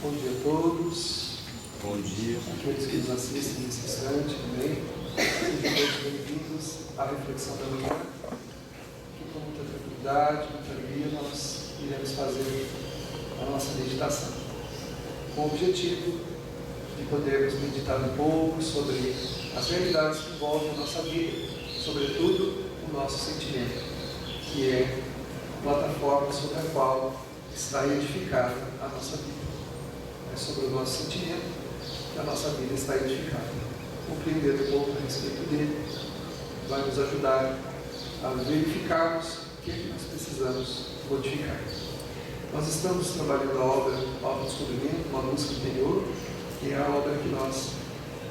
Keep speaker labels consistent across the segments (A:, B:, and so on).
A: Bom dia a todos.
B: Bom dia.
A: Aqueles que nos assistem nesse instante também. Sejam todos bem-vindos à reflexão da manhã. Que com muita tranquilidade, muita alegria, nós iremos fazer a nossa meditação. Com o objetivo de podermos meditar um pouco sobre as realidades que envolvem a nossa vida, sobretudo o nosso sentimento, que é a plataforma sobre a qual está edificada a nossa vida. É sobre o nosso sentimento que a nossa vida está edificada. Compreender um pouco a respeito dele vai nos ajudar a verificarmos o que nós precisamos modificar. Nós estamos trabalhando a obra Autodescobrimento, uma busca interior, que é a obra que nós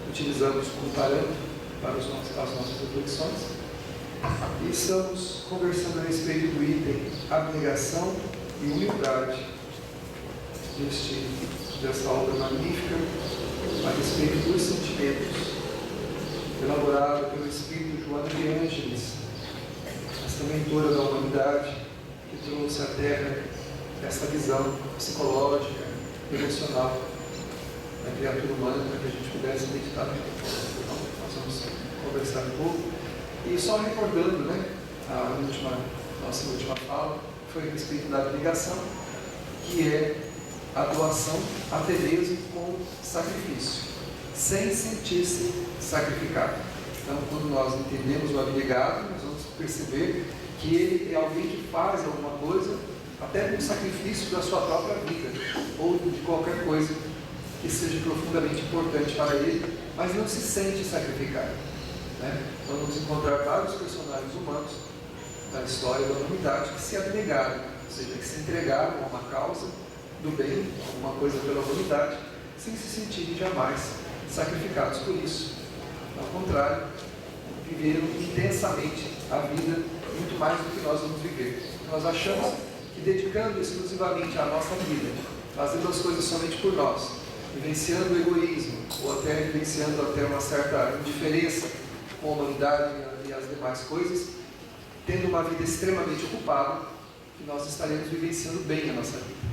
A: utilizamos como parâmetro para as nossas reflexões. E estamos conversando a respeito do item abnegação e humildade desta obra magnífica a respeito dos sentimentos, elaborada pelo Espírito Joana de Ângeles, esta mentora da humanidade, que trouxe à Terra essa visão psicológica, emocional da criatura humana, para que a gente pudesse meditar. Então, nós vamos conversar um pouco. E só recordando, nossa última fala foi a respeito da abnegação, que é a doação até mesmo com sacrifício, sem sentir-se sacrificado. Então, quando nós entendemos o abnegado, nós vamos perceber que ele é alguém que faz alguma coisa, até com sacrifício da sua própria vida, ou de qualquer coisa que seja profundamente importante para ele, mas não se sente sacrificado. Então, vamos encontrar vários personagens humanos da história da humanidade que se abnegaram, ou seja, que se entregaram a uma causa do bem, alguma coisa pela humanidade, sem se sentirem jamais sacrificados por isso. Ao contrário, viveram intensamente a vida, muito mais do que nós vamos viver. Nós achamos que dedicando exclusivamente a nossa vida, fazendo as coisas somente por nós, vivenciando o egoísmo, ou até vivenciando até uma certa indiferença com a humanidade e as demais coisas, tendo uma vida extremamente ocupada, que nós estaremos vivenciando bem a nossa vida.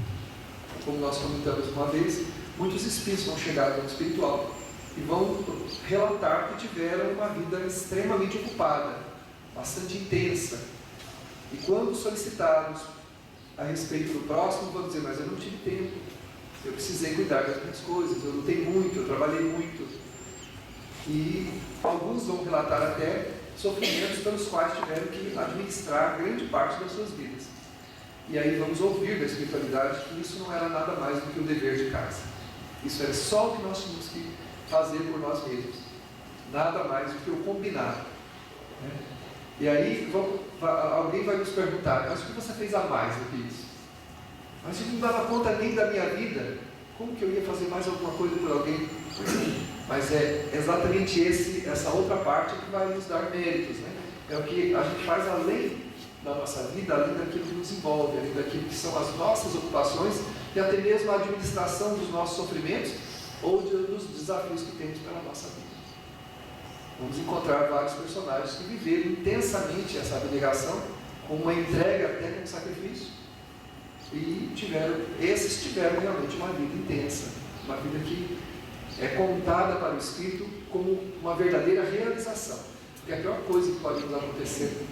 A: Como nós comentamos uma vez, muitos espíritos vão chegar no mundo espiritual e vão relatar que tiveram uma vida extremamente ocupada, bastante intensa. E quando solicitados a respeito do próximo, vão dizer, mas eu não tive tempo, eu precisei cuidar das minhas coisas, eu lutei muito, eu trabalhei muito. E alguns vão relatar até sofrimentos pelos quais tiveram que administrar grande parte das suas vidas. E aí vamos ouvir da espiritualidade que isso não era nada mais do que o dever de casa. Isso era só o que nós tínhamos que fazer por nós mesmos. Nada mais do que o combinado. E aí alguém vai nos perguntar, mas o que você fez a mais do que isso? Mas eu não dava conta nem da minha vida. Como que eu ia fazer mais alguma coisa por alguém? Mas é exatamente essa outra parte que vai nos dar méritos. É o que a gente faz além da nossa vida, além daquilo que nos envolve, além daquilo que são as nossas ocupações e até mesmo a administração dos nossos sofrimentos ou dos desafios que temos pela nossa vida. Vamos encontrar vários personagens que viveram intensamente essa abnegação, com uma entrega até com sacrifício, e esses tiveram realmente uma vida intensa, uma vida que é contada para o Espírito como uma verdadeira realização. Porque a pior coisa que pode nos acontecer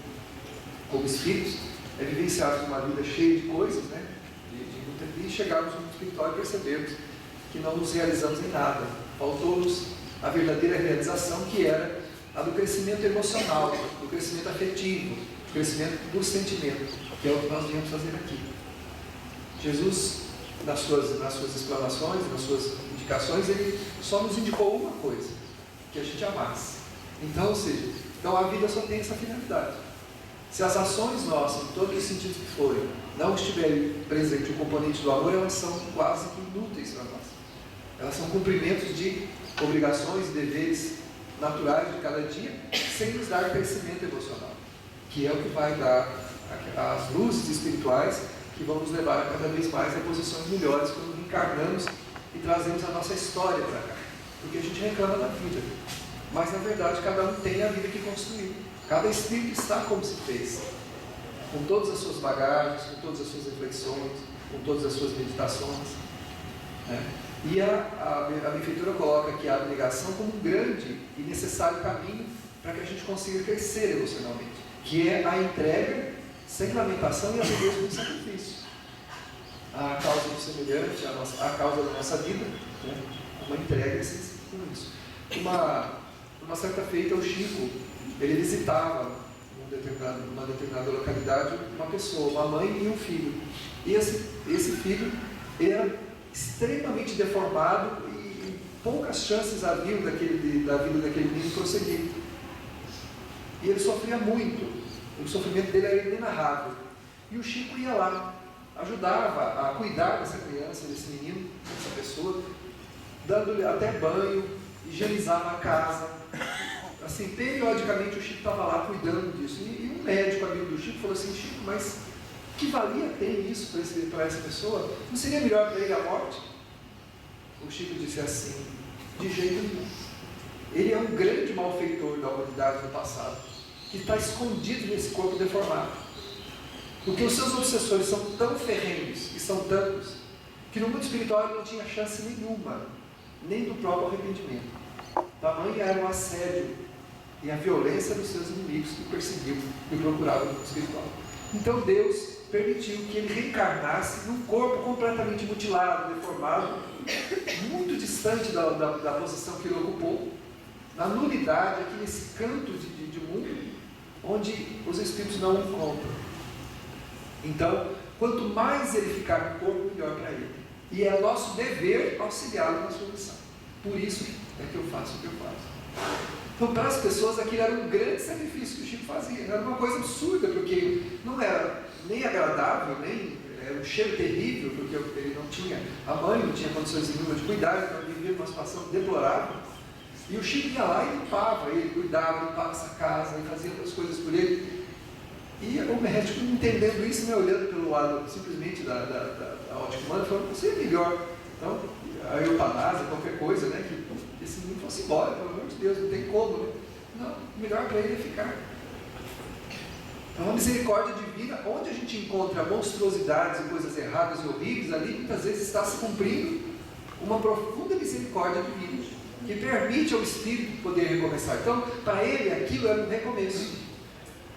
A: como espíritos é vivenciarmos uma vida cheia de coisas, e chegarmos no mundo espiritual e percebermos que não nos realizamos em nada. Faltou-nos a verdadeira realização, que era a do crescimento emocional, do crescimento afetivo, do crescimento do sentimento, que é o que nós viemos fazer aqui. Jesus, nas suas explanações, nas suas indicações, ele só nos indicou uma coisa, que a gente amasse. Então a vida só tem essa finalidade. Se as ações nossas, em todos os sentidos que forem, não estiverem presente o componente do amor, elas são quase que inúteis para nós. Elas são cumprimentos de obrigações e deveres naturais de cada dia, sem nos dar crescimento emocional, que é o que vai dar as luzes espirituais que vão nos levar a cada vez mais a posições melhores quando encarnamos e trazemos a nossa história para cá. Porque a gente reclama da vida, mas na verdade cada um tem a vida que construiu. Cada espírito está como se fez, com todas as suas bagagens, com todas as suas reflexões, com todas as suas meditações. né? E a benfeitora coloca aqui a abnegação como um grande e necessário caminho para que a gente consiga crescer emocionalmente, que é a entrega sem lamentação e a beleza do sacrifício. A causa do semelhante, a causa da nossa vida, né? Uma entrega com isso. Uma certa feita, o Chico, ele visitava numa determinada localidade uma pessoa, uma mãe e um filho. E esse filho era extremamente deformado e poucas chances haviam da vida daquele menino prosseguir. E ele sofria muito, o sofrimento dele era inenarrável. E o Chico ia lá, ajudava a cuidar dessa criança, desse menino, dessa pessoa, dando-lhe até banho, higienizava a casa. Assim, periodicamente o Chico estava lá cuidando disso. E um médico amigo do Chico falou assim: Chico, mas que valia tem isso para essa pessoa? Não seria melhor para ele a morte? O Chico disse assim: de jeito nenhum. Ele é um grande malfeitor da humanidade no passado, que está escondido nesse corpo deformado. Porque os seus obsessores são tão ferrenhos, e são tantos, que no mundo espiritual ele não tinha chance nenhuma, nem do próprio arrependimento. Tamanho era o assédio e a violência dos seus inimigos que perseguiam e procuravam no mundo espiritual. Então Deus permitiu que ele reencarnasse num corpo completamente mutilado, deformado, muito distante da posição que ele ocupou, na nulidade, aqui nesse canto de mundo, onde os espíritos não o encontram. Então, quanto mais ele ficar no corpo, melhor para ele. E é nosso dever auxiliá-lo na sua missão. Por isso é que eu faço o que eu faço. Então, para as pessoas, aquilo era um grande sacrifício que o Chico fazia. Era uma coisa absurda, porque não era nem agradável, nem era um cheiro terrível, porque ele não tinha, a mãe não tinha condições nenhuma de cuidar, então ele vivia uma situação deplorável. E o Chico ia lá e limpava, ele cuidava, limpava essa casa, e fazia outras coisas por ele. E o médico, entendendo isso, me olhando pelo lado simplesmente da ótica humana, falou: você é melhor. Então, a eutanásia, qualquer coisa, né, que esse menino fosse embora, pelo amor de Deus, não tem como, né? Não, melhor para ele é ficar. Então, a misericórdia divina, onde a gente encontra monstruosidades e coisas erradas e horríveis, ali muitas vezes está se cumprindo uma profunda misericórdia divina, que permite ao espírito poder recomeçar. Então, para ele, aquilo era um recomeço.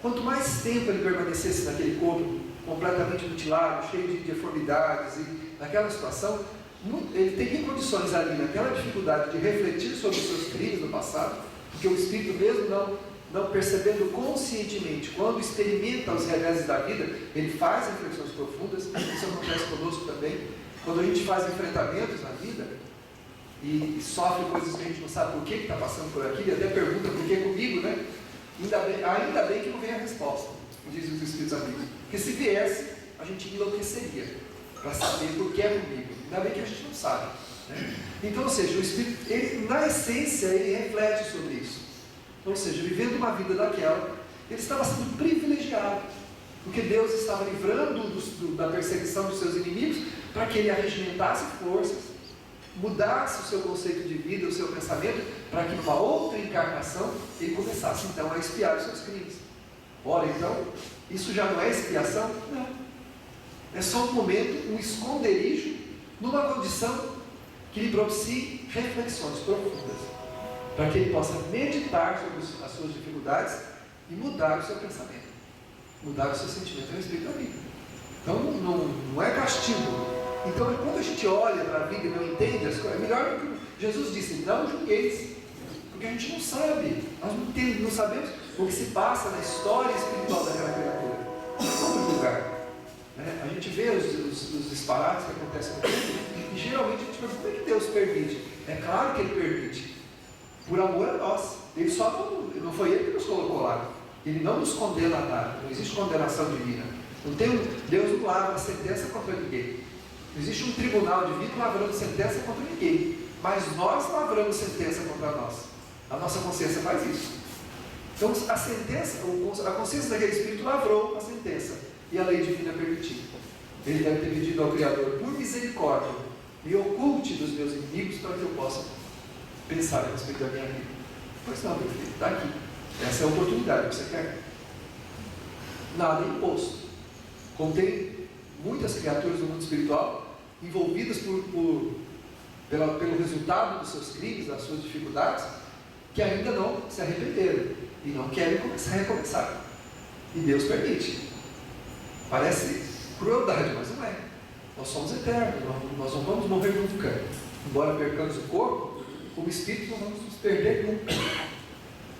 A: Quanto mais tempo ele permanecesse naquele corpo completamente mutilado, cheio de deformidades e naquela situação, ele teria condições ali, naquela dificuldade de refletir sobre os seus crimes no passado, porque o espírito, mesmo não percebendo conscientemente, quando experimenta os reveses da vida, ele faz reflexões profundas. Isso acontece conosco também. Quando a gente faz enfrentamentos na vida e sofre coisas que a gente não sabe por que está passando por aqui, e até pergunta por que comigo, né? Ainda bem que não vem a resposta, dizem os Espíritos amigos. Porque se viesse, a gente enlouqueceria para saber por que é comigo. Ainda bem que a gente não sabe, né? Então, ou seja, o Espírito, ele, na essência, ele reflete sobre isso. Ou seja, vivendo uma vida daquela, ele estava sendo privilegiado, porque Deus estava livrando da perseguição dos seus inimigos, para que ele arregimentasse forças, mudasse o seu conceito de vida, o seu pensamento, para que numa outra encarnação ele começasse então a expiar os seus crimes. Ora, então, isso já não é expiação? Não. É só um momento, um esconderijo, numa condição que lhe propicie reflexões profundas, para que ele possa meditar sobre as suas dificuldades e mudar o seu pensamento, mudar o seu sentimento a respeito da vida. Então, não é castigo. Então, quando a gente olha para a vida e não entende as coisas, é melhor do que Jesus disse: não julgueis, porque a gente não sabe, nós não sabemos o que se passa na história espiritual daquela criatura. Como julgar? A gente vê os disparates que acontecem no mundo, e geralmente a gente pergunta: como é que Deus permite? É claro que Ele permite, por amor a nós. Ele só não foi Ele que nos colocou lá. Ele não nos condena a nada, não existe condenação divina. Deus não lavra sentença contra ninguém. Não existe um tribunal divino lavrando sentença contra ninguém, mas nós lavramos sentença contra nós. A nossa consciência faz isso. Então a sentença, a consciência daquele espírito lavrou a sentença, e a lei divina permitiu. Ele deve ter pedido ao Criador: por misericórdia, me oculte dos meus inimigos, para que eu possa pensar a respeito da minha vida. Pois não, meu filho, está aqui. Essa é a oportunidade que você quer. Nada imposto. Como tem muitas criaturas do mundo espiritual envolvidas por pelo resultado dos seus crimes, das suas dificuldades, que ainda não se arrependeram e não querem recomeçar. E Deus permite. Parece crueldade, mas não é. Nós somos eternos, nós não vamos morrer nunca. Embora percamos o corpo, como espírito não vamos nos perder nunca.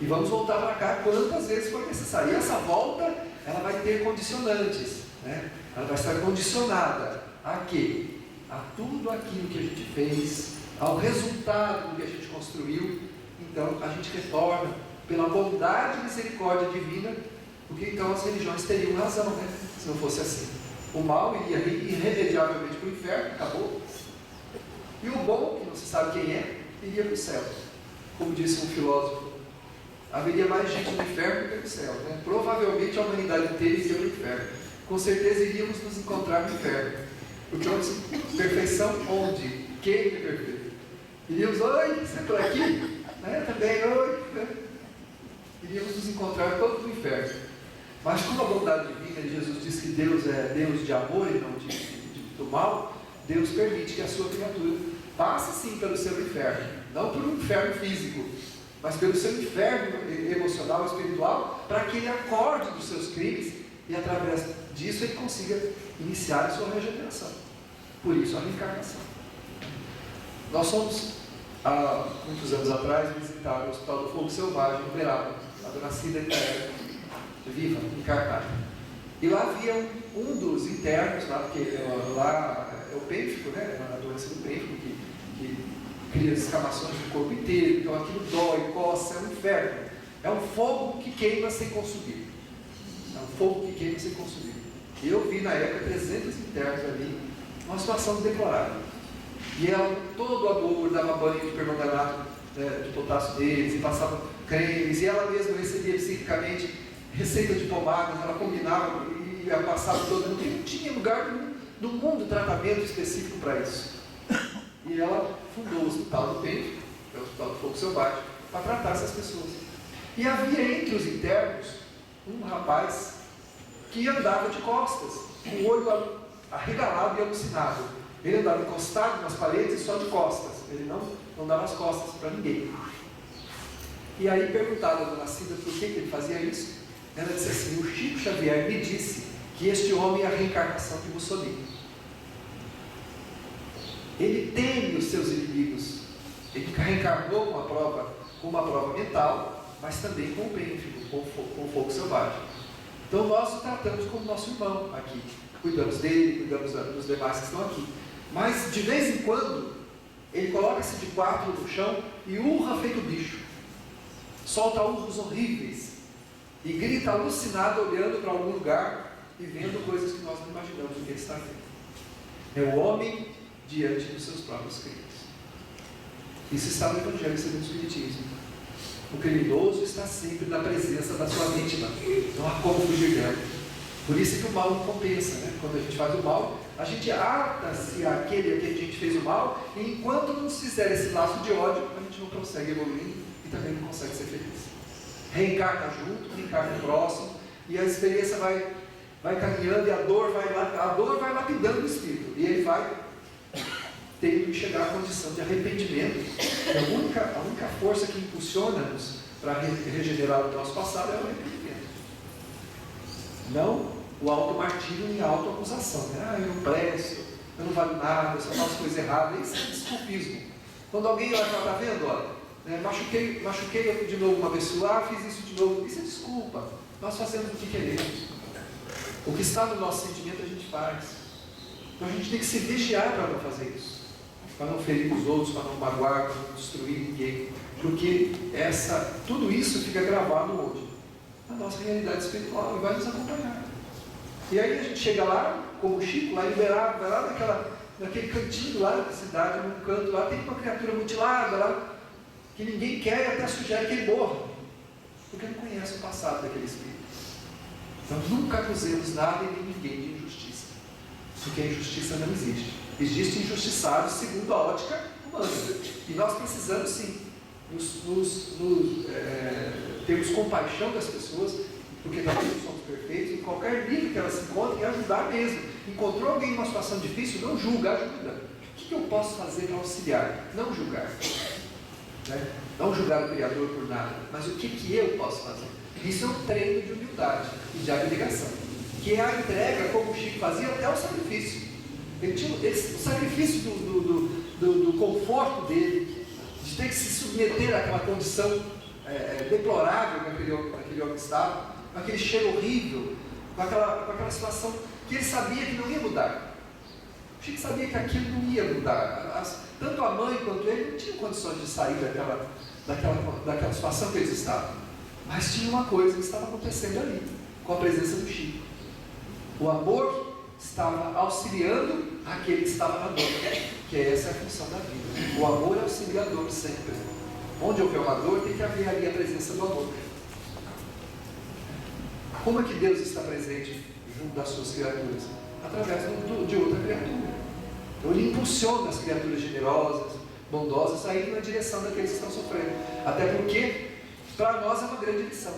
A: E vamos voltar para cá quantas vezes for necessário. E essa volta, ela vai ter condicionantes, né? Ela vai estar condicionada a quê? A tudo aquilo que a gente fez, ao resultado que a gente construiu. Então a gente retorna pela bondade e misericórdia divina, porque então as religiões teriam razão, né? Se não fosse assim. O mal iria irremediavelmente para o inferno, acabou. E o bom, que não se sabe quem é, iria para o céu. Como disse um filósofo, haveria mais gente no inferno do que no céu, né? Provavelmente a humanidade inteira iria para o inferno. Com certeza iríamos nos encontrar no inferno. Porque perfeição onde? Quem é perfeito? Iríamos, oi, você é por aqui? Também, oi. Iríamos nos encontrar todos no inferno. Mas como a bondade divina, Jesus diz que Deus é Deus de amor e não do mal, Deus permite que a sua criatura passe sim pelo seu inferno. Não por um inferno físico, mas pelo seu inferno emocional, espiritual, para que ele acorde dos seus crimes e através disso ele consiga iniciar a sua regeneração. Por isso a reencarnação. Nós fomos, há muitos anos atrás, visitar o Hospital do Fogo Selvagem, no Uberaba. A dona Cida era viva, encarnada. E lá havia um dos internos, lá, porque lá é o pênfico, né? A doença do pênfico, que cria escamações no corpo inteiro, então aquilo dói, coça, é um inferno. É um fogo que queima sem consumir. É um fogo que queima sem consumir. E eu vi na época 300 internos ali, uma situação deplorável. E ela, todo o amor, dava banho de permanganato, de potássio deles, e passava cremes, e ela mesma recebia psiquicamente receita de pomadas, ela combinava e passava todo mundo. E não tinha lugar no mundo tratamento específico para isso. E ela fundou o Hospital do Pênfico, que é o Hospital do Fogo Selvagem, para tratar essas pessoas. E havia entre os internos um rapaz que andava de costas, com o olho arregalado e alucinado. Ele andava encostado nas paredes e só de costas. Ele não dava as costas para ninguém. E aí perguntava a dona Cida por que ele fazia isso. Ela disse assim: o Chico Xavier me disse que este homem é a reencarnação de Mussolini. Ele teme os seus inimigos. Ele reencarnou com uma prova mental, mas também com o pênfico, com o fogo selvagem. Então nós o tratamos como nosso irmão aqui. Cuidamos dele, cuidamos dos demais que estão aqui. Mas de vez em quando, ele coloca-se de quatro no chão e urra feito bicho. Solta urros horríveis. E grita alucinado, olhando para algum lugar e vendo coisas que nós não imaginamos o que ele está vendo. É o homem diante dos seus próprios crimes. Isso está no Evangelho segundo o Espiritismo. O criminoso está sempre na presença da sua vítima. Não há como fugir dela. Por isso que o mal não compensa, né? Quando a gente faz o mal, a gente ata-se àquele a quem a gente fez o mal, e enquanto não se fizer esse laço de ódio, a gente não consegue evoluir e também não consegue ser feliz. Reencarna junto, reencarna próximo, e a experiência vai caminhando, e a dor vai lapidando o espírito, e ele vai tendo que chegar à condição de arrependimento. E a única força que impulsiona-nos para regenerar o nosso passado é o arrependimento. Não o auto-martírio nem a auto-acusação, né? Eu não presto, eu não valho nada, eu só faço coisa errada. Isso é desculpismo. Quando alguém olha e fala: está vendo? Olha, machuquei de novo uma pessoa, fiz isso de novo. Isso é desculpa. Nós fazemos o que queremos. O que está no nosso sentimento a gente faz. Então a gente tem que se vigiar para não fazer isso, para não ferir os outros, para não magoar, para não destruir ninguém, porque tudo isso fica gravado onde? Na nossa realidade espiritual, e vai nos acompanhar. E aí a gente chega lá, como o Chico, lá em Uberaba, vai lá naquele cantinho lá da cidade, num canto lá, tem uma criatura mutilada lá, que ninguém quer e até sugere que ele morra, porque não conhece o passado daquele espírito. Então nunca acusemos nada e nem ninguém de injustiça, porque a injustiça não existe. Existe injustiçados segundo a ótica humana, e nós precisamos sim termos compaixão das pessoas, porque nós não somos perfeitos, em qualquer nível que elas se encontrem, ajudar mesmo. Encontrou alguém em uma situação difícil, não julga, ajuda. que eu posso fazer para auxiliar? Não julgar. Né? Não julgar o Criador por nada, mas o que eu posso fazer? Isso é um treino de humildade e de abnegação, que é a entrega, como o Chico fazia, até o sacrifício. Ele tinha o sacrifício do conforto dele, de ter que se submeter àquela condição deplorável que aquele homem estava, com aquele cheiro horrível, com aquela situação que ele sabia que não ia mudar. O Chico sabia que aquilo não ia mudar. Tanto a mãe quanto ele não tinham condições de sair daquela situação que eles estavam. Mas tinha uma coisa que estava acontecendo ali, com a presença do Chico. O amor estava auxiliando aquele que estava na dor, que essa é a função da vida. O amor é auxiliador sempre. Onde houver uma dor, tem que haver ali a presença do amor. Como é que Deus está presente junto das suas criaturas? Através de outra criatura. Então ele impulsiona as criaturas generosas, bondosas, a ir na direção daqueles que estão sofrendo. Até porque, para nós é uma grande lição.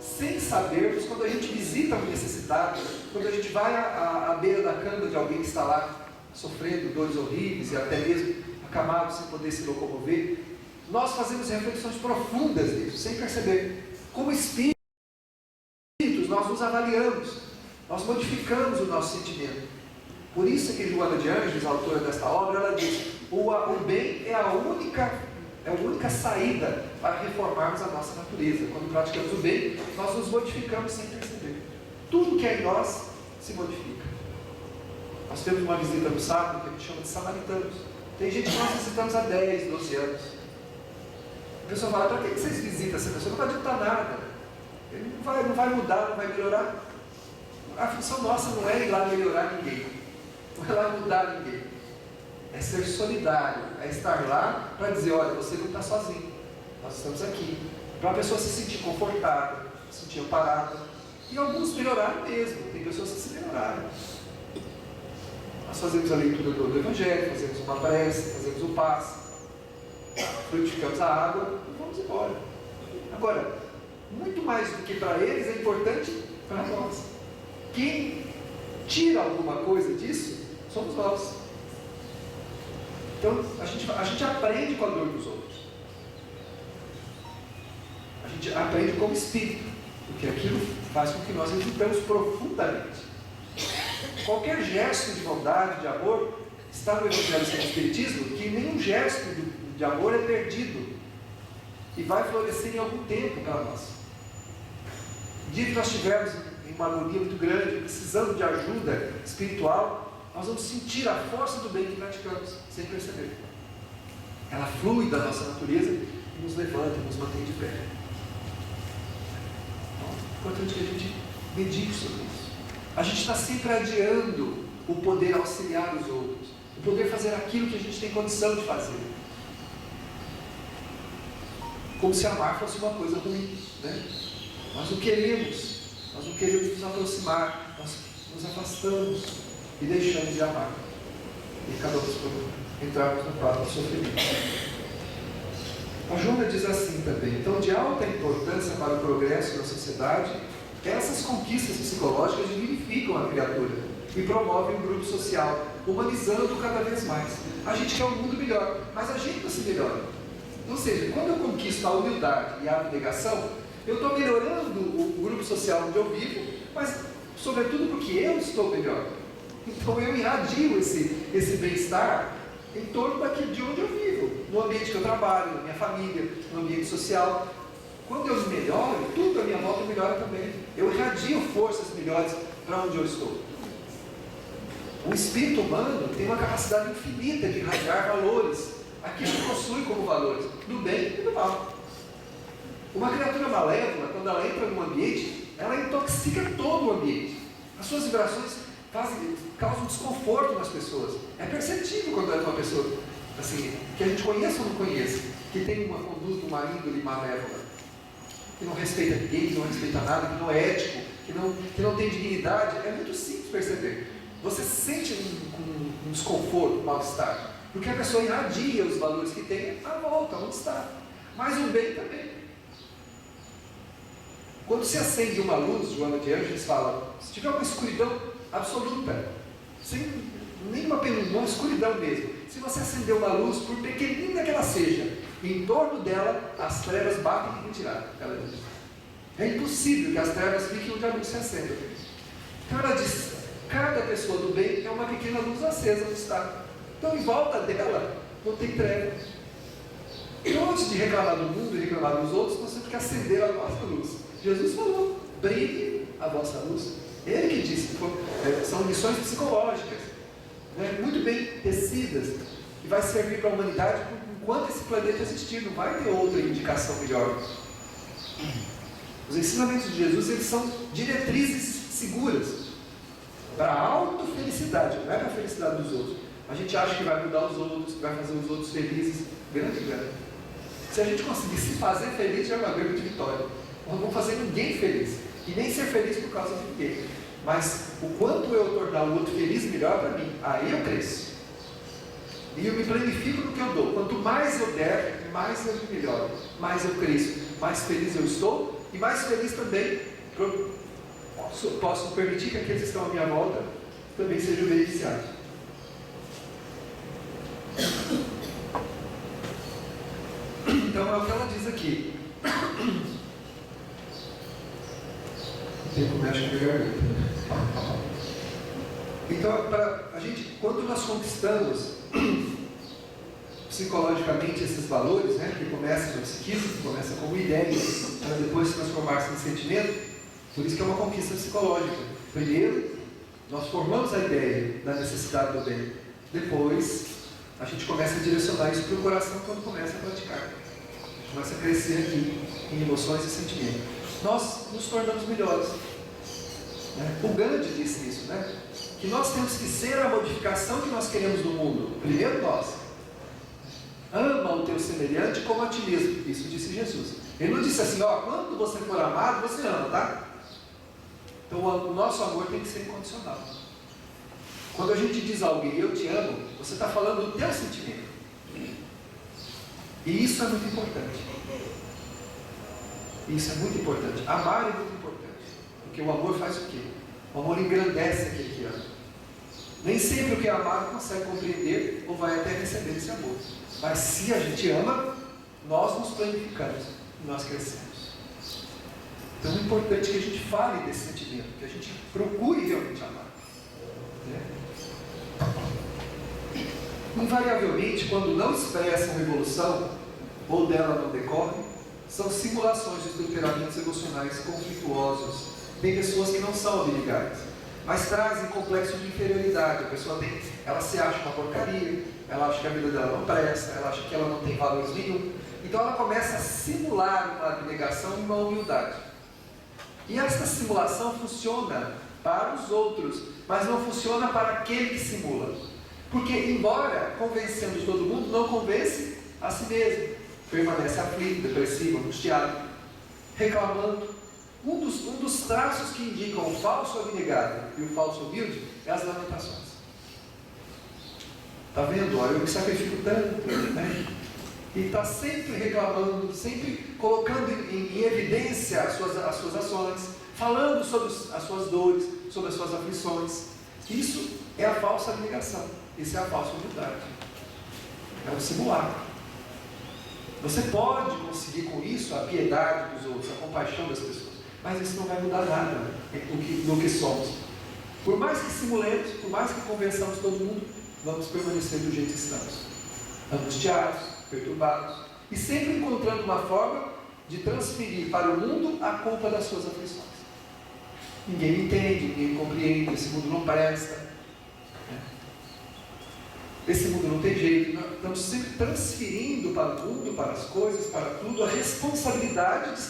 A: Sem sabermos, quando a gente visita um necessitado, quando a gente vai à beira da cama de alguém que está lá sofrendo dores horríveis e até mesmo acamado sem poder se locomover, nós fazemos reflexões profundas nisso, sem perceber. Como espíritos, nós nos avaliamos, nós modificamos o nosso sentimento. Por isso que Joana de Ângeles, a autora desta obra, ela diz: o bem é a única saída para reformarmos a nossa natureza. Quando praticamos o bem, nós nos modificamos sem perceber. Tudo que é em nós se modifica. Nós temos uma visita no sábado que a gente chama de samaritanos. Tem gente que nós visitamos há 10, 12 anos. A pessoa fala: para que vocês visitam essa pessoa? Não vai adiantar nada. Ele não vai mudar, não vai melhorar. A função nossa não é ir lá melhorar ninguém, não é lá mudar ninguém. É ser solidário, é estar lá para dizer: olha, você não está sozinho, nós estamos aqui. Para a pessoa se sentir confortável, se sentir amparada. E alguns melhoraram mesmo, tem pessoas que se melhoraram. Nós fazemos a leitura do Evangelho, fazemos uma prece, fazemos o passe, frutificamos a água e vamos embora. Agora, muito mais do que para eles, é importante para nós. Quem tira alguma coisa disso somos nós. Então, a gente aprende com a dor dos outros. A gente aprende como espírito, porque aquilo faz com que nós reflitamos profundamente. Qualquer gesto de bondade, de amor, está no Evangelho sem Espiritismo, que nenhum gesto de amor é perdido e vai florescer em algum tempo para nós. No dia que nós estivermos em uma agonia muito grande, precisando de ajuda espiritual, nós vamos sentir a força do bem que praticamos, sem perceber. Ela flui da nossa natureza e nos levanta, nos mantém de pé. Então, é importante que a gente medite sobre isso. A gente está sempre adiando o poder auxiliar os outros, o poder fazer aquilo que a gente tem condição de fazer. Como se amar fosse uma coisa ruim, né? Nós não queremos nos aproximar, nós nos afastamos e deixamos de amar. E acabamos por entrarmos no quadro do sofrimento. A Joana diz assim também: então, de alta importância para o progresso da sociedade, essas conquistas psicológicas dignificam a criatura e promovem o grupo social, humanizando cada vez mais. A gente quer um mundo melhor, mas a gente não se melhora. Ou seja, quando eu conquisto a humildade e a abnegação, eu estou melhorando o grupo social onde eu vivo, mas sobretudo porque eu estou melhor. Então eu irradio esse bem-estar em torno de onde eu vivo, no ambiente que eu trabalho, na minha família, no ambiente social. Quando eu me melhoro, tudo à minha volta melhora também. Eu irradio forças melhores para onde eu estou. O espírito humano tem uma capacidade infinita de irradiar valores, aquilo que possui como valores, do bem e do mal. Uma criatura malévola, quando ela entra num ambiente, ela intoxica todo o ambiente. As suas vibrações causam desconforto nas pessoas. É perceptível quando é uma pessoa assim, que a gente conheça ou não conheça, que tem uma conduta, uma índole malévola, que não respeita ninguém, que não respeita nada, que não é ético, que não tem dignidade. É muito simples perceber. Você sente um desconforto, um mal-estar, porque a pessoa irradia os valores que tem à volta, onde está. Mas o bem também. Quando se acende uma luz, Joana de Ângeles fala, se tiver uma escuridão absoluta, sem nenhuma penumbra, uma escuridão mesmo, se você acender uma luz, por pequenina que ela seja, em torno dela, as trevas batem em retirar aquela luz. É impossível que as trevas fiquem onde a luz se acenda. Então ela diz, cada pessoa do bem é uma pequena luz acesa no estado. Então em volta dela não tem treva. E antes de reclamar do mundo e reclamar dos outros, nós temos que acender a nossa luz. Jesus falou, brilhe a vossa luz. Ele que disse, são lições psicológicas, né, muito bem tecidas, e vai servir para a humanidade enquanto esse planeta existir, não vai ter outra indicação melhor. Os ensinamentos de Jesus, eles são diretrizes seguras para a autofelicidade, não é para a felicidade dos outros. A gente acha que vai mudar os outros, que vai fazer os outros felizes. Grande engano. Se a gente conseguir se fazer feliz, já é uma grande vitória. Nós não vamos fazer ninguém feliz, e nem ser feliz por causa de ninguém. Mas o quanto eu tornar o outro feliz, melhor para mim. Aí eu cresço. E eu me planifico no que eu dou. Quanto mais eu der, mais eu me melhoro, mais eu cresço, mais feliz eu estou, e mais feliz também posso permitir que aqueles que estão à minha volta também sejam beneficiados. Então é o que ela diz aqui. O tempo mexe com a minha garganta. Então, a gente, quando nós conquistamos psicologicamente esses valores, né, que começam no psiquismo, que começa como ideia, para depois se transformar-se em sentimento, por isso que é uma conquista psicológica. Primeiro, nós formamos a ideia da necessidade do bem. Depois, a gente começa a direcionar isso para o coração quando começa a praticar. A gente começa a crescer aqui em emoções e sentimentos. Nós nos tornamos melhores. Né? O Gandhi disse isso, né? Que nós temos que ser a modificação que nós queremos no mundo. Primeiro nós. Ama o teu semelhante como a ti mesmo. Isso disse Jesus. Ele não disse assim, ó, quando você for amado, você ama, tá? Então o nosso amor tem que ser incondicional. Quando a gente diz a alguém, eu te amo, você está falando do teu sentimento. E isso é muito importante. Isso é muito importante. Amar é muito importante. Porque o amor faz o quê? O amor engrandece aquele que ama. Nem sempre o que é amado consegue compreender ou vai até receber esse amor. Mas se a gente ama, nós nos planificamos e nós crescemos. Então é importante que a gente fale desse sentimento, que a gente procure realmente amar. Invariavelmente, quando não expressam evolução, ou dela não decorre, são simulações dos temperamentos emocionais conflituosos. Tem pessoas que não são abnegadas, mas trazem complexo de inferioridade. A pessoa ela se acha uma porcaria, ela acha que a vida dela não presta, ela acha que ela não tem valores nenhum. Então ela começa a simular uma abnegação e uma humildade. E essa simulação funciona para os outros, mas não funciona para aquele que simula. Porque, embora convencendo todo mundo, não convence a si mesmo. Permanece aflito, depressivo, angustiado, reclamando. Um dos traços que indicam o falso abnegado e o falso humilde é as lamentações. Está vendo? Olha, eu me sacrifico tanto, né? E está sempre reclamando, sempre colocando em evidência as suas ações, falando sobre as suas dores, sobre as suas aflições. Isso é a falsa abnegação. Isso é a falsa humildade. É um simulacro. Você pode conseguir com isso a piedade dos outros, a compaixão das pessoas, mas isso não vai mudar nada do que somos. Por mais que simulemos, por mais que convençamos todo mundo, vamos permanecer do jeito que estamos. Angustiados, perturbados, e sempre encontrando uma forma de transferir para o mundo a culpa das suas aflições. Ninguém me entende, ninguém me compreende, esse mundo não presta. Esse mundo não tem jeito. Nós estamos sempre transferindo para o mundo, para as coisas, para tudo, a responsabilidade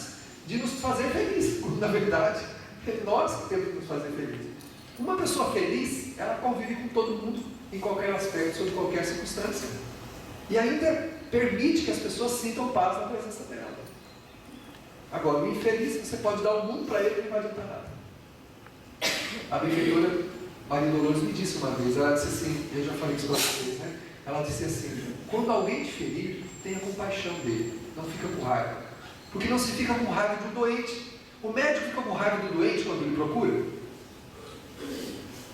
A: de nos fazer felizes. Na verdade, é nós que temos que nos fazer felizes. Uma pessoa feliz, ela convive com todo mundo, em qualquer aspecto, sob qualquer circunstância. E ainda permite que as pessoas sintam paz na presença dela. Agora, o infeliz, você pode dar o mundo para ele e não vai adiantar nada. A benfeitora Maria Dolores me disse uma vez, ela disse assim, eu já falei isso para vocês, né? Ela disse assim, quando alguém te ferir, tenha compaixão dele, não fica com raiva. Porque não se fica com raiva de um doente. O médico fica com raiva do doente quando ele procura.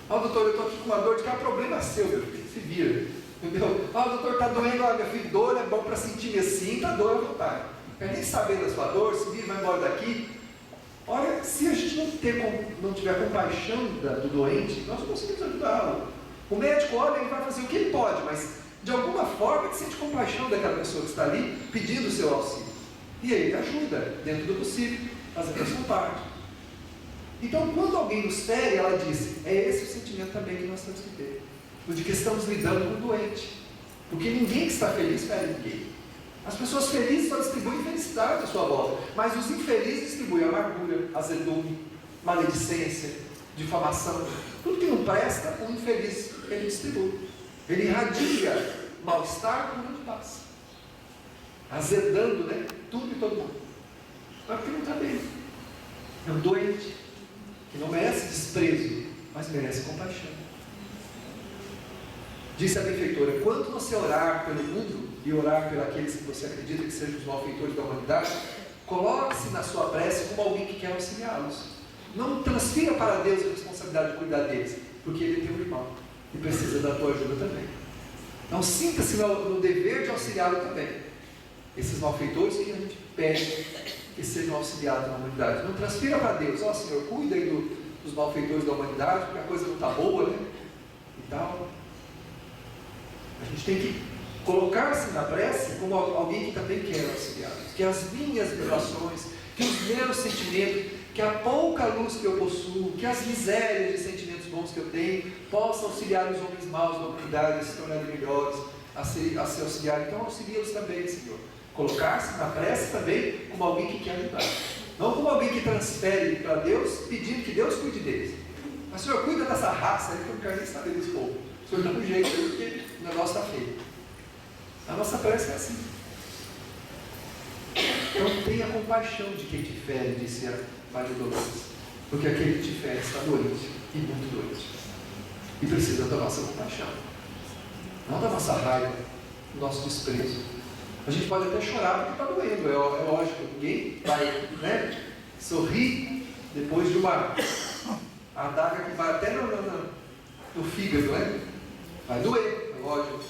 A: Ó, doutor, eu estou aqui com uma dor de cá, problema seu, meu filho, se vira. Entendeu? Ah, o doutor está doendo, meu filho, dor é bom para sentir assim, está dor à vontade. Não quer nem saber da sua dor, se vir, vai embora daqui. Olha, se a gente não tiver compaixão do doente, nós não conseguimos ajudá-lo. O médico olha, ele vai fazer o que ele pode, mas de alguma forma ele sente compaixão daquela pessoa que está ali pedindo o seu auxílio. E aí ele ajuda, dentro do possível, fazendo a sua parte. Então, quando alguém nos fere, ela diz, é esse o sentimento também que nós temos que ter. O de que estamos lidando com o doente. Porque ninguém que está feliz fere ninguém. As pessoas felizes só distribuem felicidade à sua volta, mas os infelizes distribuem amargura, azedume, maledicência, difamação. Tudo que não presta, o infeliz, ele distribui. Ele irradia mal-estar com muito paz, azedando, né, tudo e todo mundo. Mas porque não está bem. É um doente que não merece desprezo, mas merece compaixão. Disse a benfeitora, quando você orar pelo mundo e orar por aqueles que você acredita que sejam os malfeitores da humanidade, coloque-se na sua prece como alguém que quer auxiliá-los. Não transfira para Deus a responsabilidade de cuidar deles, porque Ele tem um irmão e precisa da tua ajuda também. Então sinta-se no dever de auxiliá-lo também. Esses malfeitores que a gente pede que sejam auxiliados na humanidade. Não transfira para Deus, ó Senhor, cuida aí dos malfeitores da humanidade, porque a coisa não está boa, né? E tal. A gente tem que colocar-se na prece como alguém que também quer auxiliar. Que as minhas vibrações, que os meus sentimentos, que a pouca luz que eu possuo, que as misérias de sentimentos bons que eu tenho, possam auxiliar os homens maus da humanidade a se tornarem melhores, a se auxiliar. Então auxilia-os também, Senhor. Colocar-se na prece também como alguém que quer ajudar. Não como alguém que transfere para Deus, pedindo que Deus cuide deles. Mas Senhor, cuida dessa raça aí que eu não quero nem saber desse povo. O Senhor dá um jeito aí porque o negócio está feio. A nossa prece é assim. Então tenha compaixão de quem te fere, disse a Maria Dolores. Porque aquele que te fere está doente, e muito doente. E precisa da nossa compaixão. Não da nossa raiva, do nosso desprezo. A gente pode até chorar porque está doendo, é lógico. Ninguém vai, né, sorrir depois de uma adaga que vai até no fígado, né? Vai doer, é lógico.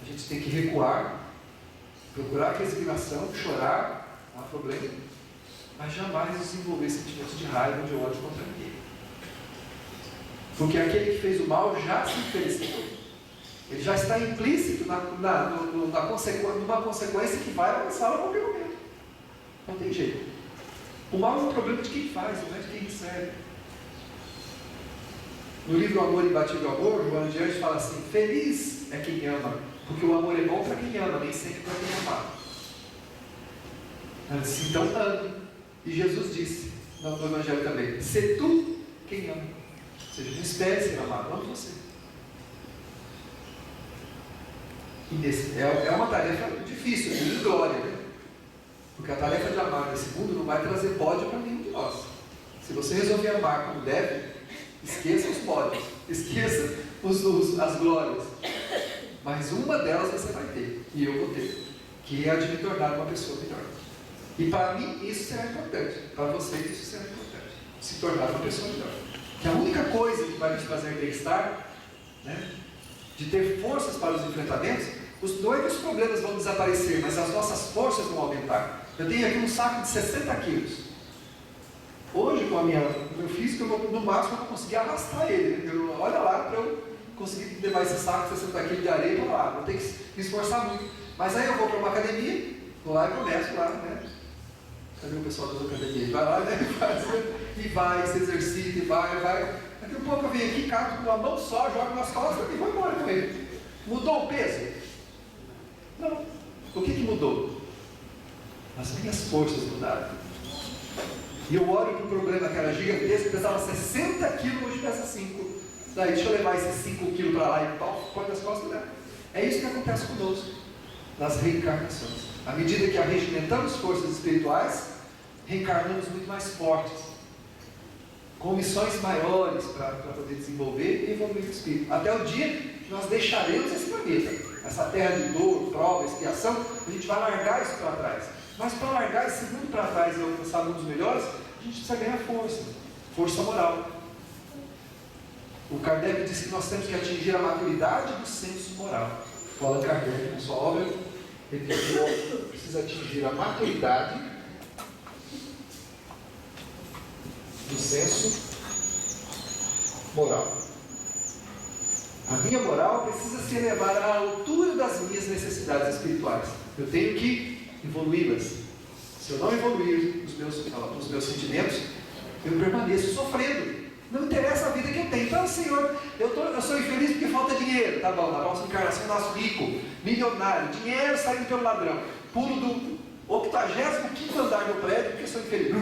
A: A gente tem que recuar, procurar resignação, chorar, não há problema, mas jamais desenvolver sentimentos de raiva, de ódio contra ninguém. Porque aquele que fez o mal já se felicitou. Ele já está implícito numa consequência que vai alcançá-lo a qualquer momento. Não tem jeito. O mal é um problema de quem faz, não é de quem recebe. No livro Amor Imbatível Amor, Joana de Anjos fala assim, feliz é quem ama, porque o amor é bom para quem ama, nem sempre para quem amar. Ela disse, então ame. E Jesus disse, no Evangelho também, se tu quem ama. Ou seja, não espere ser amado, ame você. E é uma tarefa difícil, de glória, né? Porque a tarefa de amar nesse mundo não vai trazer pódio para nenhum de nós. Se você resolver amar como deve, esqueça os pódios, esqueça as glórias. Mas uma delas você vai ter, e eu vou ter, que é a de me tornar uma pessoa melhor. E para mim isso será importante, para vocês isso será importante, se tornar uma pessoa melhor. Que a única coisa que vai nos trazer bem-estar, né, de ter forças para os enfrentamentos, os problemas vão desaparecer, mas as nossas forças vão aumentar. Eu tenho aqui um saco de 60 quilos. Hoje, com o meu físico, eu vou, no máximo eu vou conseguir arrastar ele. Olha lá para eu conseguir levar esse saco de 60 quilos de areia para lá. Vou ter que me esforçar muito. Mas aí eu vou para uma academia, vou lá e começo lá, né? Cadê o pessoal das academias? Vai lá, né? E vai, se exercita, e vai. Daqui a pouco eu venho aqui, cago com uma mão só, jogo nas costas e vou embora com ele. Mudou o peso? Não. O que mudou? As minhas forças mudaram. E eu olho para o problema que era gigantesco, pesava 60 quilos, hoje pesa 5. Daí deixa eu levar esses 5 quilos para lá e pau, põe nas costas dela. É isso que acontece conosco, nas reencarnações. À medida que arregimentamos forças espirituais, reencarnamos muito mais fortes, com missões maiores para poder desenvolver e evoluir o espírito. Até o dia que nós deixaremos esse planeta, essa terra de dor, prova, expiação, a gente vai largar isso para trás. Mas para largar esse mundo para trás e alcançar mundos melhores, a gente precisa ganhar força moral. O Kardec disse que nós temos que atingir a maturidade do senso moral. O Allan Kardec, na sua obra, ele diz que o homem precisa atingir a maturidade do senso moral. A minha moral precisa se elevar à altura das minhas necessidades espirituais. Eu tenho que evoluí-las. Se eu não evoluir os meus sentimentos, eu permaneço sofrendo. Não interessa a vida que eu tenho. Então, Senhor, eu sou infeliz porque falta dinheiro. Tá bom, na próxima encarnação eu nasço rico, milionário, dinheiro saindo pelo ladrão. Pulo do 85º andar do prédio porque sou infeliz.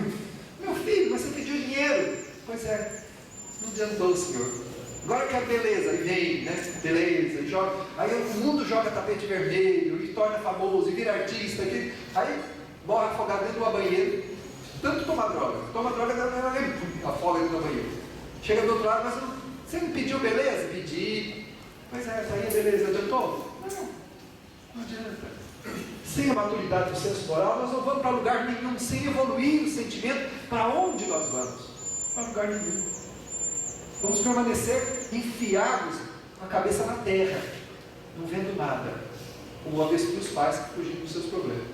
A: Meu filho, mas você pediu dinheiro. Pois é, não adiantou, Senhor. Agora eu quero beleza, e vem, né? Beleza, e joga. Aí o mundo joga tapete vermelho, e torna famoso, e vira artista. Aí morre afogado dentro de uma banheira. Tanto tomar droga. Toma droga, afoga dentro da banheira. Chega do outro lado, mas você não pediu beleza? Pedi. Pois é, essa aí é beleza, adiantou? Não adianta. Sem a maturidade do senso moral, nós não vamos para lugar nenhum. Sem evoluir o sentimento, para onde nós vamos? Para lugar nenhum. Vamos permanecer enfiados com a cabeça na terra, não vendo nada, como o avestruz faz fugindo dos seus problemas.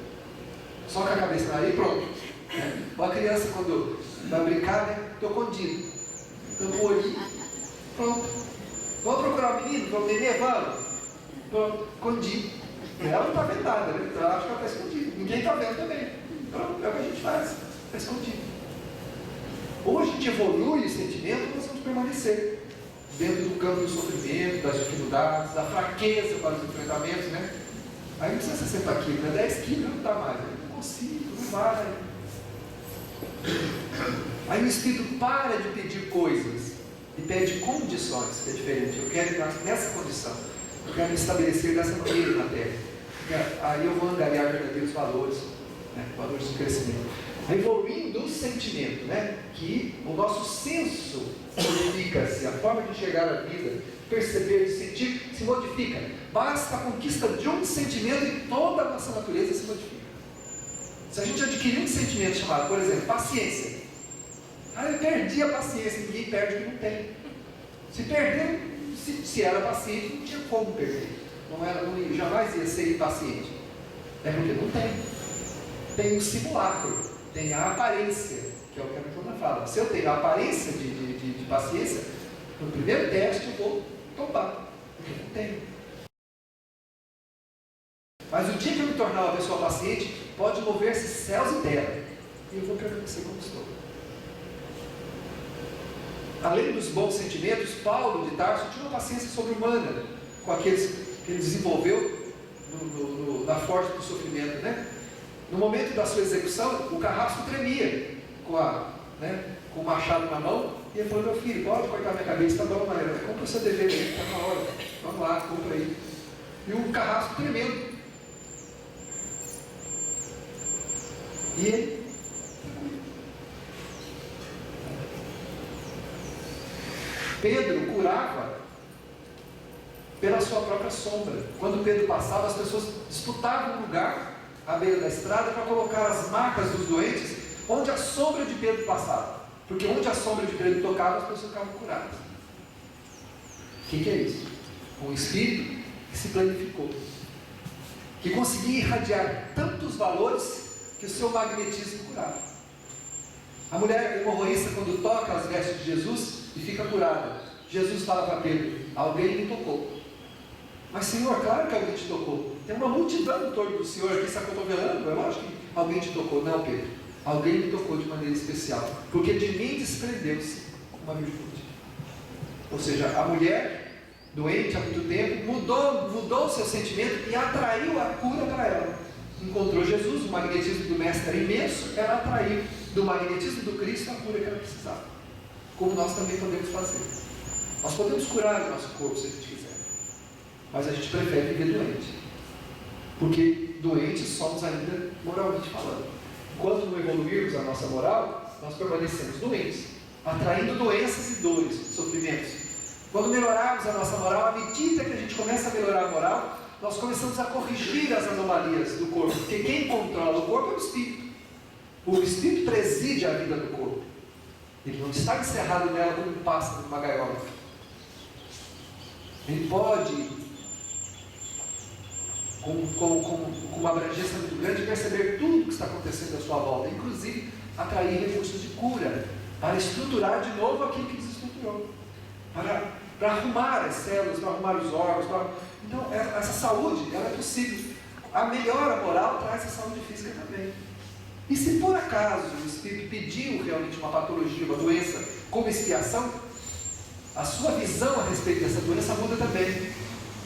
A: Só com a cabeça aí, pronto. Uma criança, quando vai brincar, né? Estou contido. Tampa o olhinho, pronto. Vamos procurar o menino? Vamos nenê? Vamos. Pronto, escondido. Ela não está vendo nada, né? Então ela acha que ela está escondida. Ninguém está vendo também. Pronto, é o que a gente faz. Está escondido. Ou a gente evolui o sentimento, nós vamos permanecer dentro do campo do sofrimento, das dificuldades, da fraqueza para os enfrentamentos, né? Aí não precisa 60 quilos, né? 10 quilos não está mais. Eu não consigo, não vai. Aí o Espírito para de pedir coisas e pede condições, que é diferente. Eu quero ir nessa condição. Eu quero me estabelecer dessa maneira na Terra. Aí eu vou angariar verdadeiros valores, né? Valores de crescimento. Evoluindo o sentimento, né? Que o nosso senso modifica-se, a forma de enxergar a vida, perceber, de sentir, se modifica. Basta a conquista de um sentimento e toda a nossa natureza se modifica. Se a gente adquirir um sentimento chamado, por exemplo, paciência. Eu perdi a paciência, ninguém perde o que não tem. Se perder, se era paciente, não tinha como perder. Não jamais ia ser impaciente. É porque não tem. Tem um simulacro. Tem a aparência, que é o que a Joana fala. Se eu tenho a aparência de paciência, no primeiro teste eu vou tombar, porque não tenho. Mas o dia que eu me tornar uma pessoa paciente, pode mover-se céus e terra, e eu vou permanecer como estou. Além dos bons sentimentos, Paulo de Tarso tinha uma paciência sobre-humana com aqueles que ele desenvolveu na forja do sofrimento, né? No momento da sua execução, o carrasco tremia com o machado na mão, e ele falou: meu filho, pode cortar minha cabeça, tá bom, Maria, compra o seu dever aí, está na hora, vamos lá, compra aí. E o carrasco tremendo. E ele Pedro curava pela sua própria sombra. Quando Pedro passava, as pessoas disputavam um lugar à beira da estrada para colocar as marcas dos doentes onde a sombra de Pedro passava, porque onde a sombra de Pedro tocava, as pessoas ficavam curadas. O que é isso? Um espírito que se planificou, que conseguia irradiar tantos valores que o seu magnetismo curava. A mulher hemorroísta, quando toca as vestes de Jesus e fica curada, Jesus fala para Pedro: alguém me tocou. Mas, Senhor, claro que alguém te tocou. Tem uma multidão em torno do Senhor aqui se acotovelando. É lógico que alguém te tocou. Não, Pedro. Alguém me tocou de maneira especial. Porque de mim desprendeu-se uma virtude. Ou seja, a mulher doente há muito tempo mudou o seu sentimento e atraiu a cura para ela. Encontrou Jesus, o magnetismo do Mestre era imenso, ela atraiu do magnetismo do Cristo a cura que ela precisava. Como nós também podemos fazer. Nós podemos curar o nosso corpo se a gente quiser. Mas a gente prefere viver doente. Porque doentes somos ainda moralmente falando. Enquanto não evoluirmos a nossa moral, nós permanecemos doentes, atraindo doenças e dores, sofrimentos. Quando melhorarmos a nossa moral, à medida que a gente começa a melhorar a moral, nós começamos a corrigir as anomalias do corpo. Porque quem controla o corpo é o Espírito. O Espírito preside a vida do corpo. Ele não está encerrado nela como um pássaro numa gaiola. Ele pode, com uma abrangência muito grande, perceber tudo o que está acontecendo à sua volta, inclusive atrair recursos de cura, para estruturar de novo aquilo que desestruturou, para arrumar as células, para arrumar os órgãos. Então, essa saúde, ela é possível. A melhora moral traz a saúde física também. E se por acaso o Espírito pediu realmente uma patologia, uma doença, como expiação, a sua visão a respeito dessa doença muda também.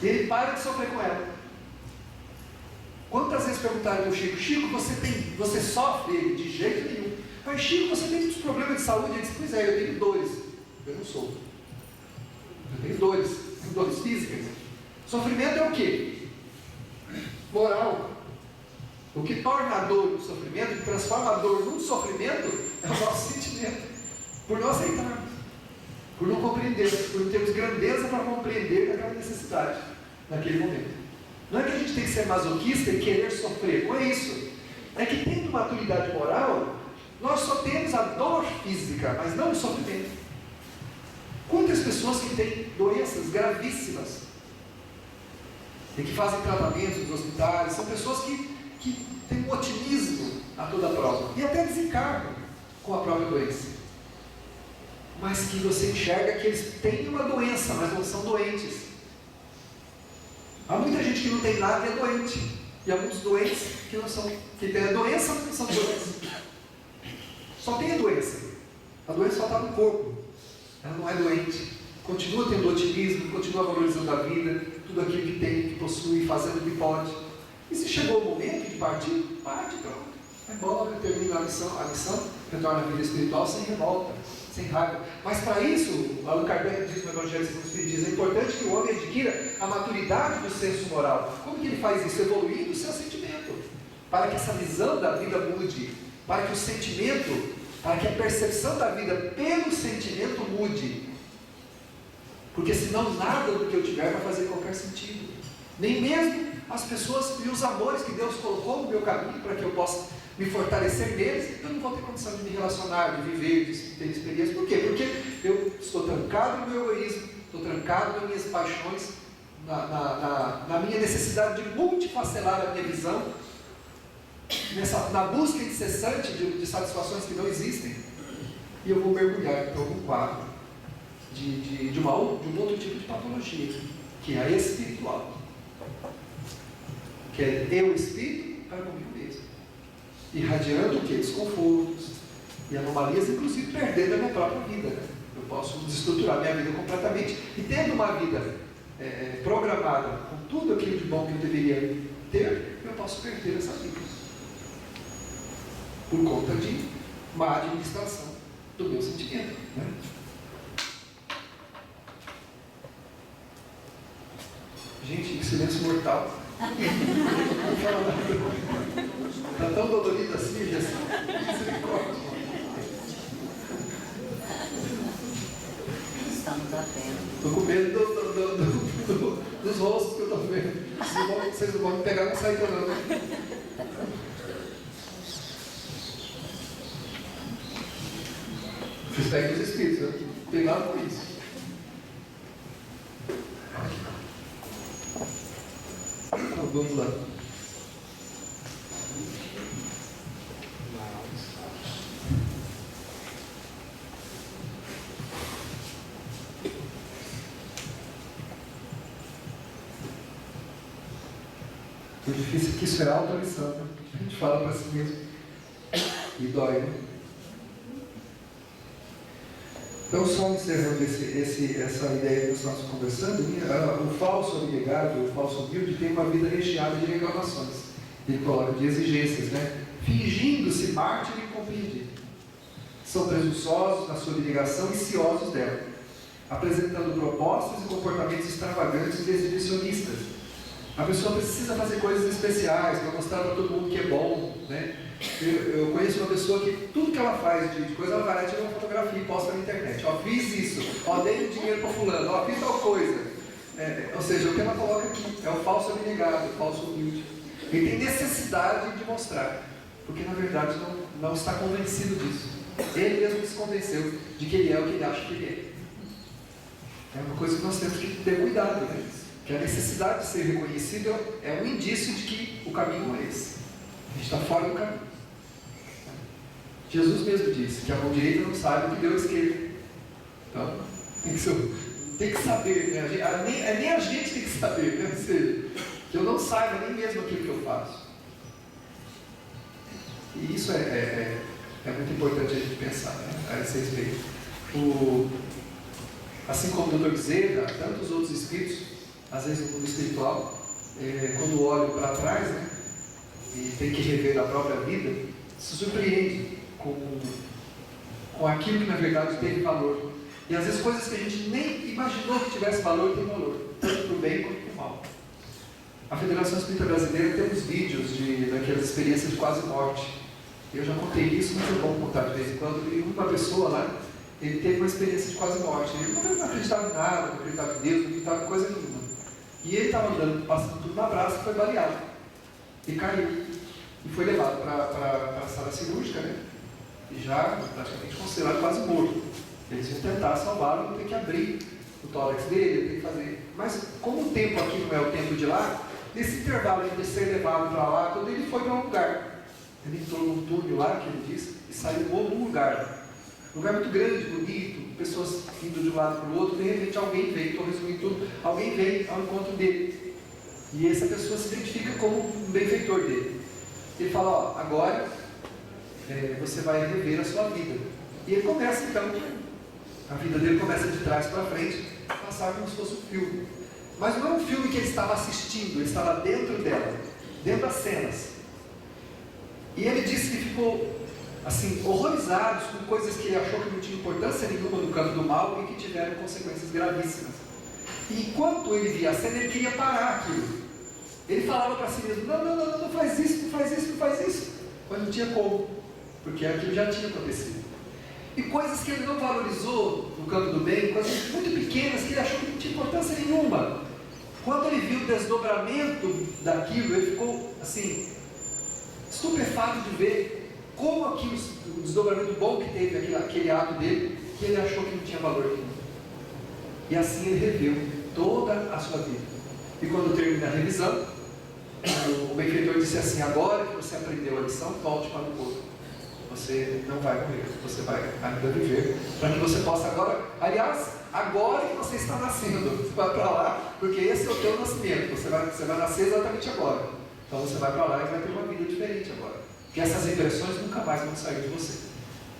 A: Ele para de sofrer com ela. Quantas vezes perguntaram para o Chico: Chico, você sofre? Ele: de jeito nenhum. Mas Chico, você tem muitos problemas de saúde? Ele disse: pois é, eu tenho dores. Eu não sou. Eu tenho dores físicas. Sofrimento é o quê? Moral. O que torna a dor um sofrimento, o que transforma a dor num sofrimento, é o nosso sentimento. Por não aceitarmos, por não compreender, por não termos grandeza para compreender aquela necessidade naquele momento. Não é que a gente tem que ser masoquista e querer sofrer, não é isso. É que, tendo maturidade moral, nós só temos a dor física, mas não o sofrimento. Quantas pessoas que têm doenças gravíssimas e que fazem tratamentos nos hospitais, são pessoas que têm um otimismo a toda prova e até desencarnam com a própria doença, mas que você enxerga que eles têm uma doença, mas não são doentes. Há muita gente que não tem nada e é doente, e há muitos doentes que não são, que têm a doença, mas não são doentes. Só tem a doença só está no corpo, ela não é doente, continua tendo otimismo, continua valorizando a vida, tudo aquilo que tem, que possui, fazendo o que pode. E se chegou o momento de partir, parte, pronto, vai embora, termina a missão, retorna à vida espiritual sem revolta, sem raiva. Mas para isso, Allan Kardec diz no Evangelho segundo o Espiritismo, é importante que o homem adquira a maturidade do senso moral. Como que ele faz isso? Evoluindo o seu sentimento, para que essa visão da vida mude, para que o sentimento, para que a percepção da vida pelo sentimento mude. Porque senão nada do que eu tiver vai fazer qualquer sentido. Nem mesmo as pessoas e os amores que Deus colocou no meu caminho para que eu possa me fortalecer neles, eu não vou ter condição de me relacionar, de viver, de ter experiência. Por quê? Porque eu estou trancado no meu egoísmo, estou trancado nas minhas paixões, na minha necessidade de multifacelar a minha visão, na busca incessante de satisfações que não existem, e eu vou mergulhar então num quadro de um outro tipo de patologia, que é a espiritual, que é eu espírito para comigo mesmo, irradiando o que? Desconfortos e anomalias, inclusive perdendo a minha própria vida. Eu posso desestruturar minha vida completamente, e tendo uma vida programada com tudo aquilo de bom que eu deveria ter, eu posso perder essa vida por conta de má administração do meu sentimento, né? Gente, que silêncio mortal. Não fala nada. Está tão dolorido assim, Jesus. Misericórdia.
B: Estamos atentos.
A: Estou com medo dos rostos que eu estou vendo. Vocês não vão me pegar na saída, não. Respeite os espíritos, né? Tem nada com isso. Então, vamos lá. O difícil é que isso é auto-lição, né? A gente fala para si mesmo e dói, né? Então, só encerrando essa ideia que nós estamos conversando, o falso abnegado, o falso humilde, tem uma vida recheada de reclamações. Ele coloca de exigências, né? Fingindo-se mártir e compreendido. São presunçosos na sua abnegação e ciosos dela, apresentando propostas e comportamentos extravagantes e exibicionistas. A pessoa precisa fazer coisas especiais para mostrar para todo mundo que é bom, né? Eu conheço uma pessoa que tudo que ela faz de coisa, ela vai lá e tira uma fotografia e posta na internet. Ó, fiz isso, ó, dei dinheiro para fulano, ó, fiz tal coisa. Ou seja, o que ela coloca aqui é o falso abnegado, o falso humilde. Ele tem necessidade de mostrar, porque na verdade não está convencido disso. Ele mesmo se convenceu de que ele é o que ele acha que ele é. é uma coisa que nós temos que ter cuidado, né? Que a necessidade de ser reconhecido é um indício de que o caminho é esse. A gente está fora do caminho. Jesus mesmo disse que a mão direita não sabe o que deu a esquerda. Então, tem que saber, né? Nem a gente tem que saber, né? Ou seja, que eu não saiba nem mesmo aquilo que eu faço. E isso é muito importante a gente pensar, né? A esse respeito. Assim como o Dr. Bezerra, tantos outros espíritos, às vezes no mundo espiritual, quando olham para trás, né, e tem que rever a própria vida, se surpreende com aquilo que na verdade teve valor. E às vezes coisas que a gente nem imaginou que tivesse valor, tem valor, tanto para o bem quanto para o mal. A Federação Espírita Brasileira tem uns vídeos daquelas experiências de quase morte. Eu já contei isso, mas é bom contar de vez em quando. E uma pessoa lá, ele teve uma experiência de quase morte. Ele não acreditava em nada, não acreditava em Deus, não acreditava em coisa nenhuma. E ele estava andando, passando tudo na praça, foi baleado. E caiu. E foi levado para a sala cirúrgica, né? E já praticamente considerado quase morto. Eles iam tentar salvá-lo, iam ter que abrir o tórax dele, ter que fazer. Mas como o tempo aqui não é o tempo de lá, nesse intervalo de ser levado para lá, quando ele foi para um lugar. Ele entrou num túnel lá, que ele disse, e saiu em outro lugar. Um lugar muito grande, bonito, pessoas indo de um lado para o outro, de repente alguém vem, estou resumindo tudo, alguém vem ao encontro dele. E essa pessoa se identifica como um benfeitor dele. Ele fala, ó, agora você vai rever a sua vida. E ele começa então, a vida dele começa de trás para frente, passar como se fosse um filme. Mas não é um filme que ele estava assistindo, ele estava dentro dela, dentro das cenas. E ele disse que ficou, assim, horrorizado com coisas que ele achou que não tinha importância nenhuma no campo do mal e que tiveram consequências gravíssimas. E enquanto ele via a cena, ele queria parar aquilo. Ele falava para si mesmo, não faz isso, não faz isso, não faz isso. Mas não tinha como, porque aquilo já tinha acontecido. E coisas que ele não valorizou no campo do bem, coisas muito pequenas que ele achou que não tinha importância nenhuma. Quando ele viu o desdobramento daquilo, ele ficou assim, estupefato de ver como aquilo, o desdobramento bom que teve aquele ato dele, que ele achou que não tinha valor nenhum. E assim ele reveu toda a sua vida. E quando termina a revisão, o benfeitor disse assim, agora que você aprendeu a lição, volte para o corpo. Você não vai morrer, você vai ainda viver, para que você possa agora, aliás, agora que você está nascendo, você vai para lá, porque esse é o teu nascimento, você vai nascer exatamente agora. Então você vai para lá e vai ter uma vida diferente agora. Porque essas impressões nunca mais vão sair de você.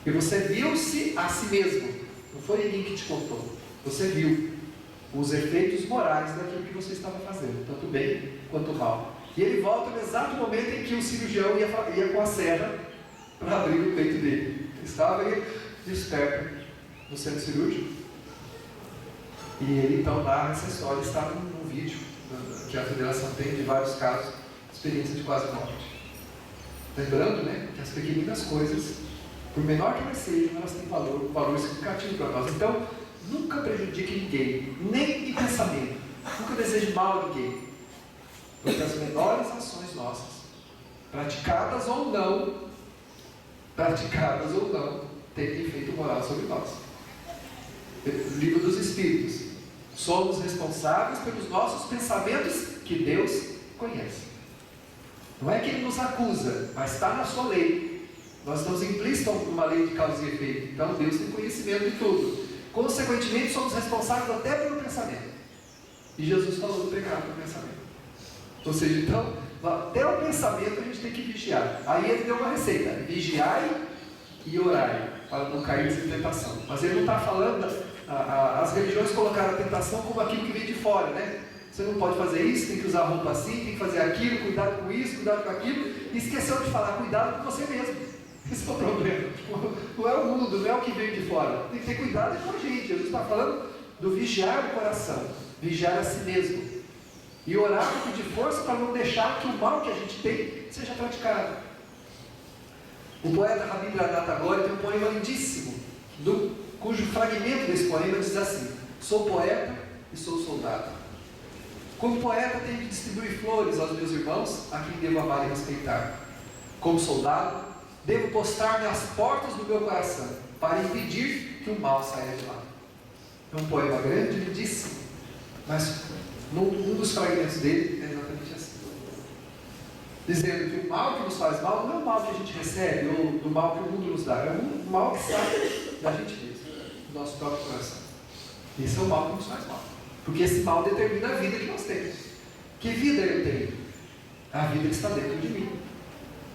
A: E você viu-se a si mesmo, não foi ninguém que te contou, você viu os efeitos morais daquilo que você estava fazendo, tanto bem quanto mal. E ele volta no exato momento em que o cirurgião ia com a serra para abrir o peito dele. Ele estava aí desperto no centro cirúrgico. E ele então narra essa história. Está num vídeo que a Federação tem de vários casos, experiência de quase morte. Lembrando, né, que as pequeninas coisas, por menor que elas sejam, elas têm valor significativo para nós. Então, nunca prejudique ninguém, nem em pensamento. Nunca deseje mal a ninguém. Porque as menores ações nossas, praticadas ou não, têm efeito moral sobre nós. Livro dos Espíritos. Somos responsáveis pelos nossos pensamentos que Deus conhece. Não é que Ele nos acusa, mas está na sua lei. Nós estamos implícitos numa lei de causa e efeito. Então Deus tem conhecimento de tudo. Consequentemente, somos responsáveis até pelo pensamento. E Jesus falou do pecado do pensamento. Ou seja, então, até o pensamento a gente tem que vigiar. Aí ele deu uma receita: vigiai e orai, para não cair em tentação. Mas ele não está falando, as religiões colocaram a tentação como aquilo que vem de fora, né? Você não pode fazer isso, tem que usar roupa assim, tem que fazer aquilo, cuidado com isso, cuidado com aquilo. E esqueceu de falar, cuidado com você mesmo. Esse é o problema. Não é o mundo, não é o que vem de fora. Tem que ter cuidado com a gente. Jesus está falando do vigiar o coração, vigiar a si mesmo. E orar para pedir força para não deixar que o mal que a gente tem seja praticado. O poeta Rabindranath Tagore tem um poema lindíssimo, cujo fragmento desse poema diz assim: sou poeta e sou soldado. Como poeta tenho que distribuir flores aos meus irmãos, a quem devo amar e respeitar. Como soldado, devo postar-me às portas do meu coração, para impedir que o mal saia de lá. num poema grande, ele disse, mas um dos fragmentos dele é exatamente assim. Dizendo que o mal que nos faz mal não é o mal que a gente recebe, ou do mal que o mundo nos dá, é o mal que sai da gente mesmo, do nosso próprio coração. Esse é o mal que nos faz mal. Porque esse mal determina a vida que nós temos. Que vida eu tenho? A vida que está dentro de mim.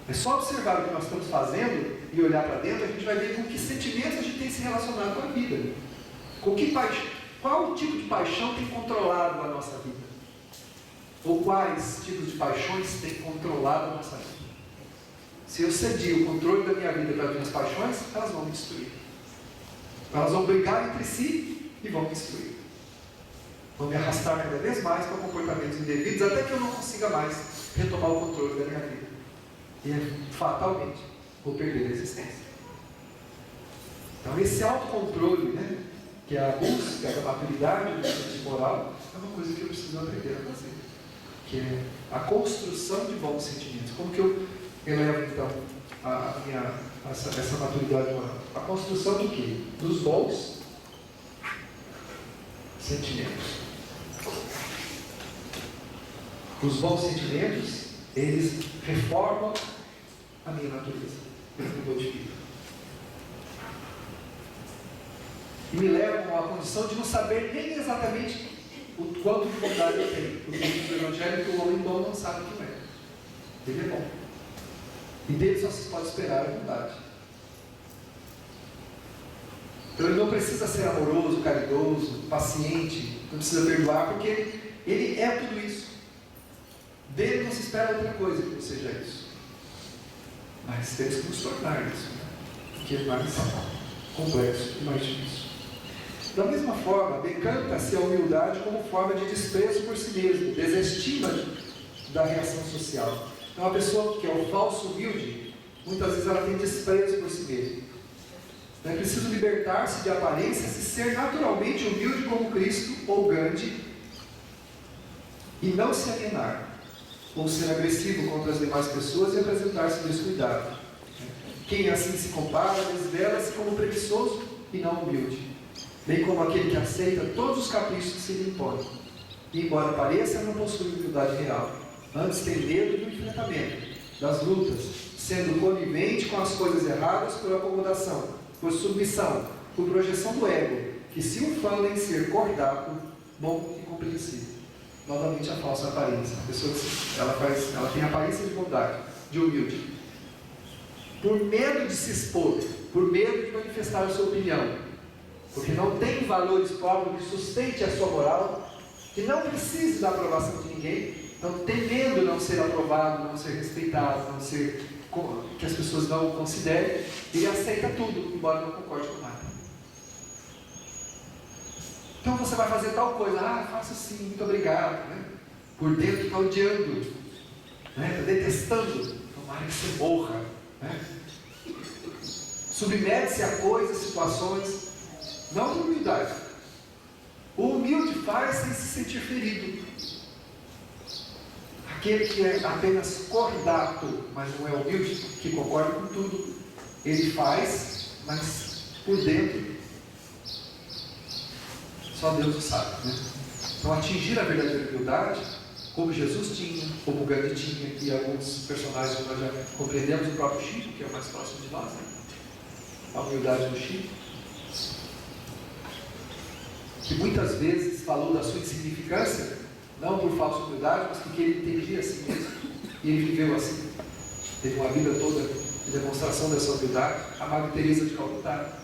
A: É só observar o que nós estamos fazendo e olhar para dentro, a gente vai ver com que sentimentos a gente tem se relacionado com a vida. Com que qual tipo de paixão tem controlado a nossa vida? Ou quais tipos de paixões têm controlado a nossa vida? Se eu cedi o controle da minha vida para as minhas paixões, elas vão me destruir. Elas vão brigar entre si e vão me destruir. Vão me arrastar cada vez mais para comportamentos indevidos, até que eu não consiga mais retomar o controle da minha vida. E fatalmente vou perder a existência. Então esse autocontrole, que é a busca da maturidade do senso moral, é uma coisa que eu preciso aprender a fazer. Que é a construção de bons sentimentos. Como que eu elevo então essa maturidade moral? A construção do quê? Dos bons sentimentos. Os bons sentimentos, eles reformam a minha natureza, eles me modificam. E me levam à condição de não saber nem exatamente o quanto de bondade eu tenho. Porque diz o Evangelho que o homem bom não sabe o que é. Ele é bom. E dele só se pode esperar a bondade. Então ele não precisa ser amoroso, caridoso, paciente, não precisa perdoar, porque ele é tudo isso. Dele não se espera outra coisa que não seja isso. Mas temos que nos tornar isso, que é mais complexo e mais difícil. Da mesma forma, decanta-se a humildade como forma de desprezo por si mesmo, desestima da reação social. Então, a pessoa que é o falso humilde, muitas vezes ela tem desprezo por si mesma. É preciso libertar-se de aparências e ser naturalmente humilde como Cristo ou Gandhi e não se alienar, ou ser agressivo contra as demais pessoas e apresentar-se descuidado. Quem assim se compara, desvela-se como preguiçoso e não humilde, bem como aquele que aceita todos os caprichos que se lhe impõem. E, embora pareça, não possui humildade real. Antes tem medo do enfrentamento, das lutas, sendo conivente com as coisas erradas por acomodação, por submissão, por projeção do ego, que se ufana em ser cordato, bom e compreensível. Novamente a falsa aparência. A pessoa ela tem aparência de bondade, de humilde. Por medo de se expor, por medo de manifestar a sua opinião, porque não tem valores próprios que sustente a sua moral, que não precise da aprovação de ninguém, então temendo não ser aprovado, não ser respeitado, não ser que as pessoas não o considerem, ele aceita tudo, embora não concorde com nada. Então você vai fazer tal coisa, faça sim, muito obrigado, Por dentro está odiando, está detestando, tomara que você morra, Submete-se a coisas, situações, não por humildade. O humilde faz sem se sentir ferido. Aquele que é apenas cordato, mas não é humilde, que concorda com tudo, ele faz, mas por dentro só Deus o sabe, Então atingir a verdadeira humildade, como Jesus tinha, como Gandhi tinha, e alguns personagens nós já compreendemos, o próprio Chico, que é o mais próximo de nós, a humildade do Chico, que muitas vezes falou da sua insignificância, não por falsa humildade, mas porque ele entendia assim mesmo, e ele viveu assim, teve uma vida toda de demonstração dessa humildade. A Madre Teresa de Calcutá,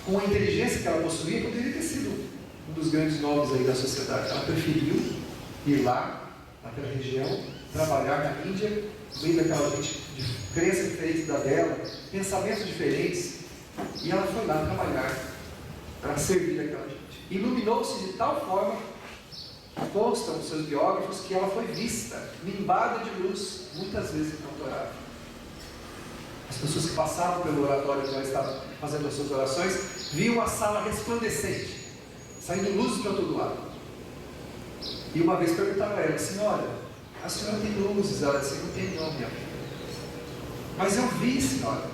A: com a inteligência que ela possuía, poderia ter sido um dos grandes nomes aí da sociedade. Ela preferiu ir lá, naquela região, trabalhar na Índia, no meio daquela gente de crença diferente da dela, pensamentos diferentes, e ela foi lá trabalhar para servir aquela gente. Iluminou-se de tal forma, constam os seus biógrafos, que ela foi vista, nimbada de luz, muitas vezes enquanto orava. As pessoas que passavam pelo oratório onde ela estava fazendo as suas orações, viam a sala resplandecente, saindo luzes para todo lado. E uma vez perguntaram a ela: senhora, a senhora tem luzes? Ela disse: não tem não, minha filha. Mas eu vi, senhora.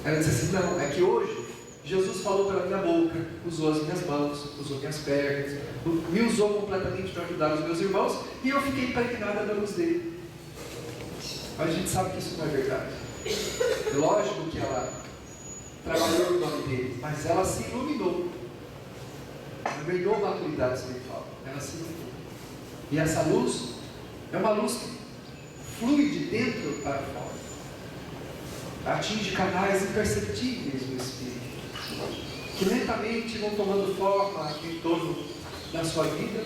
A: Ela disse assim: não, é que hoje Jesus falou pela minha boca, usou as minhas mãos, usou minhas pernas, me usou completamente para ajudar os meus irmãos, e eu fiquei impregnada da luz dele. Mas a gente sabe que isso não é verdade. Lógico que ela trabalhou no nome dele, mas ela se iluminou. Ela ganhou maturidade espiritual. Ela se iluminou. E essa luz é uma luz que flui de dentro para fora. Atinge canais imperceptíveis do Espírito, que lentamente vão tomando forma em torno da sua vida,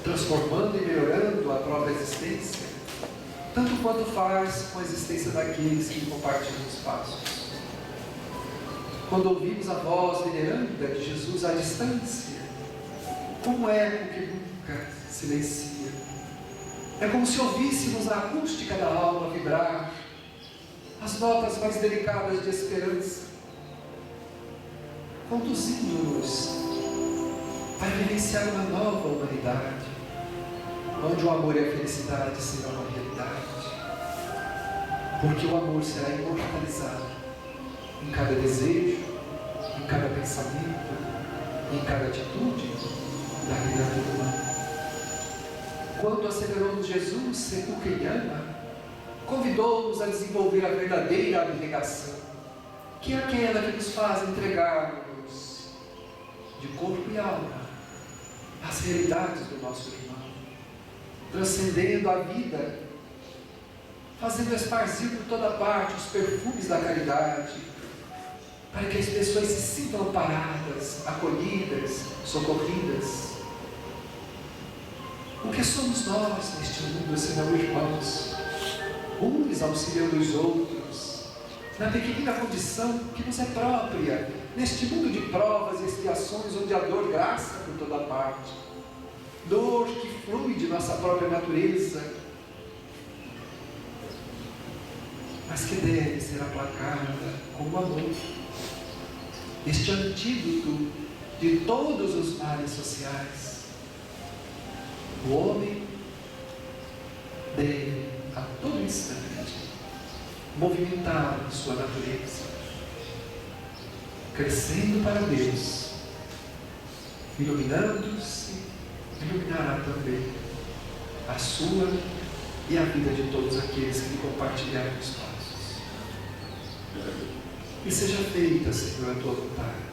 A: transformando e melhorando a própria existência, tanto quanto faz com a existência daqueles que compartilham os passos. Quando ouvimos a voz veneranda de Jesus à distância, como eco que nunca silencia, é como se ouvíssemos a acústica da alma vibrar, as notas mais delicadas de esperança, conduzindo-nos para vivenciar uma nova humanidade, onde o amor e a felicidade serão uma realidade, porque o amor será imortalizado em cada desejo, em cada pensamento, em cada atitude da criatura humana. Quando acelerou-nos Jesus, segundo quem ama, convidou-nos a desenvolver a verdadeira abnegação, que é aquela que nos faz entregar-nos de corpo e alma às realidades do nosso irmão, transcendendo a vida, fazendo esparzir por toda parte os perfumes da caridade, para que as pessoas se sintam amparadas, acolhidas, socorridas. O que somos nós neste mundo, senão irmãos, uns auxiliando os outros, na pequenina condição que nos é própria, neste mundo de provas e expiações, onde a dor graça por toda parte, dor que flui de nossa própria natureza, mas que deve ser aplacada com o amor. Este antídoto de todos os males sociais. O homem deve, a todo instante, movimentar sua natureza, crescendo para Deus, iluminando-se, iluminará também a sua e a vida de todos aqueles que compartilharem os passos. E seja feita, Senhor, a tua vontade.